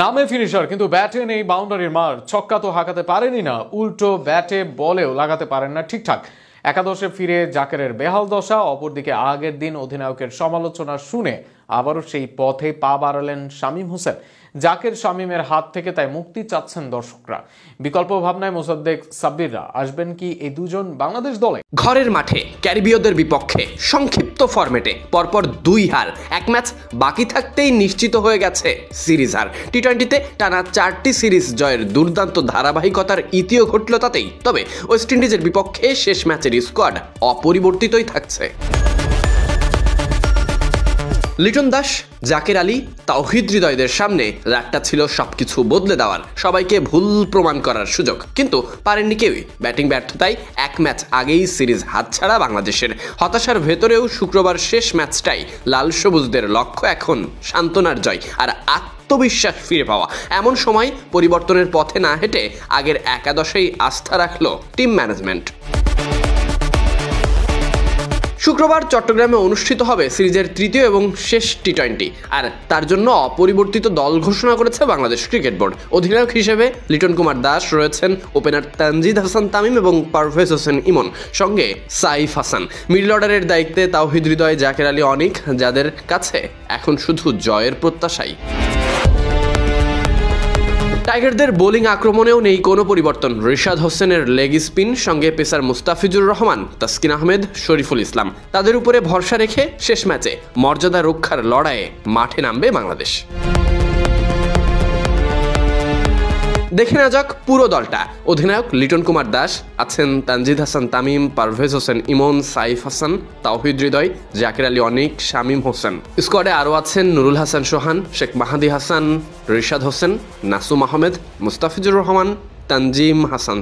নামে ফিনিশার কিন্তু ব্যাটে নেই বাউন্ডারির মার। ছক্কা তো হাঁকাতে পারেনি না, উল্টো ব্যাটে বলেও লাগাতে পারেন না ঠিকঠাক। একাদশে ফিরে জাকেরের বেহাল দশা। অপরদিকে আগের দিন অধিনায়কের সমালোচনা শুনে আবারও সেই পথে পা বাড়ালেন শামীম হোসেন। জাকের শামীমের হাত থেকে তাই মুক্তি চাচ্ছেন দর্শকরা। বিকল্প ভাবনায় মোসাদ্দেক সাব্বিররা আসবেন কি এই দুজন বাংলাদেশ দলে? ঘরের মাঠে ক্যারিবীয়দের বিপক্ষে সংক্ষিপ্ত ফরম্যাটে পরপর 2 হার, 1 ম্যাচ বাকি থাকতেই নিশ্চিত হয়ে গেছে সিরিজ হার। টি-20তে টানা 4টি সিরিজ জয়ের দুর্দান্ত ধারাবাহিকতার ইতিও ঘটল তাতেই। তবে ওয়েস্ট ইন্ডিজের বিপক্ষে শেষ ম্যাচের স্কোয়াড অপরিবর্তিতই থাকছে। লিটন দাস, জাকের আলী, তাওহিদ হৃদয়দের সামনে রাতটা ছিল সবকিছু বদলে দেওয়ার, সবাইকে ভুল প্রমাণ করার সুযোগ, কিন্তু পারেননি কেউই। ব্যাটিং ব্যর্থতায় 1 ম্যাচ আগেই সিরিজ হাতছাড়া বাংলাদেশের। হতাশার ভেতরেও শুক্রবার শেষ ম্যাচটাই লাল সবুজদের লক্ষ্য এখন সান্ত্বনার জয় আর আত্মবিশ্বাস ফিরে পাওয়া। এমন সময় পরিবর্তনের পথে না হেঁটে আগের একাদশেই আস্থা রাখল টিম ম্যানেজমেন্ট। শুক্রবার চট্টগ্রামে অনুষ্ঠিত হবে সিরিজের তৃতীয় এবং শেষ টি-20, আর তার জন্য অপরিবর্তিত দল ঘোষণা করেছে বাংলাদেশ ক্রিকেট বোর্ড। অধিনায়ক হিসেবে লিটন কুমার দাস রয়েছেন, ওপেনার তানজিদ হাসান তামিম এবং পারভেজ হোসেন ইমন, সঙ্গে সাইফ হাসান। মিডল অর্ডারের দায়িত্বে তাওহিদ হৃদয়, জাকের আলী অনিক, যাদের কাছে এখন শুধু জয়ের প্রত্যাশাই। টাইগারদের বোলিং আক্রমণেও নেই কোনো পরিবর্তন। রিশাদ হোসেনের লেগ স্পিন, সঙ্গে পেসার মুস্তাফিজুর রহমান, তাসকিন আহমেদ, শরীফুল ইসলাম, তাদের উপরে ভরসা রেখে শেষ ম্যাচে মর্যাদা রক্ষার লড়াইয়ে মাঠে নামবে বাংলাদেশ। দেখে না যাক পুরো দলটা। অধিনায়ক লিটন কুমার দাস, আছেন তানজিদ হাসান তামিম, পারভেজ হোসেন ইমন, সাইফ হাসান, তাওহিদ হৃদয়, জাকের আলী অনিক, শামীম হোসেন। স্কোয়াডে আরও আছেন নুরুল হাসান সোহান, শেখ মাহাদি হাসান, রিশাদ হোসেন, নাসুম আহমেদ, মুস্তাফিজুর রহমান, তানজিম হাসান।